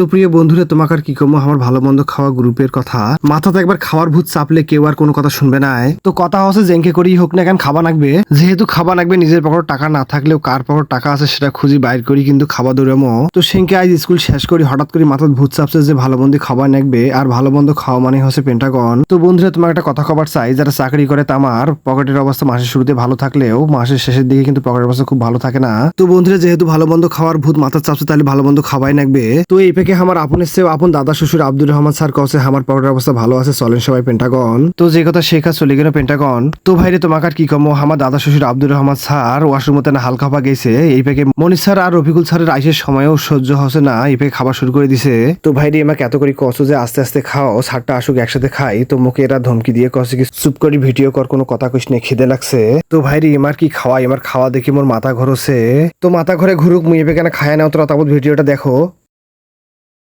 তো প্রিয় বন্ধুরা, তোমাকে আর কি কমো আমার ভালো মন্দ খাওয়া গ্রুপের কথা। মাথাতে একবার খাওয়ার ভূত চাপলে কেউ আর কোনো কথা শুনবে না। তো কথা হচ্ছে জেঙ্কে করেই হোক না কেন খাওয়া লাগবে, যেহেতু খাওয়া লাগবে। নিজের পকেট টাকা না থাকলেও কার পকেট টাকা আছে সেটা খুঁজি বাইর করি কিন্তু খাওয়া দৌড়ামো। তো সেঙ্কে আজ স্কুল শেষ করি হঠাৎ করে মাথার ভূত চাপছে যে ভালো মন্দ খাওয়া লাগবে, আর ভালো মন্দ খাওয়া মানে হচ্ছে পেন্টাগন। তো বন্ধুরা, তোমাকে একটা কথা খবর চাই, যারা চাকরি করে তামার পকেটের অবস্থা মাসের শুরুতে ভালো থাকলেও মাসের শেষের দিকে কিন্তু পকেটের অবস্থা খুব ভালো থাকে না। তো বন্ধুরা, যেহেতু ভালো মন্দ খাওয়ার ভূত মাথার চাপছে তাহলে ভালো মন্দ খাওয়াই লাগবে। তো এই পেকে আমার আপনের চেয়ে আপন দাদা শ্বশুর আব্দুর রহমান স্যার কছে আমার পকেটের অবস্থা ভালো আছে, চলেন সবাই পেন্টাগন। তো যে কথা শেখা চলে গেল পেন্টাগন। তো ভাইরে তোমাকে আর কি কমো, আমার দাদা শ্বশুর আব্দুর রহমান স্যার ওয়াশরুমতে না হালকা পা গেছে। এই পেকে মনির স্যার আর রফিকুল স্যারের আইসের সময়ও সহ্য হচ্ছে না, এই পেকে খাবার শুরু করে দিছে। তো ভাইরে আমাকে এত করে কছো যে আস্তে আস্তে খাও, স্যারটা আসুক একসাথে খাই। তো মুখে এরা ধমকি দিয়ে কছে কি চুপ করে ভিডিও কর, কোনো কথা কইস নে, খিদে লাগছে। তো ভাইরে এমার কি খাওয়া, এমার খাওয়া দেখি মোর মাথা ঘুরছে। তো মাথা ঘরে ঘুরুক, মুই এপে কেন খায় নাও, তোরা তাবৎ ভিডিওটা দেখো।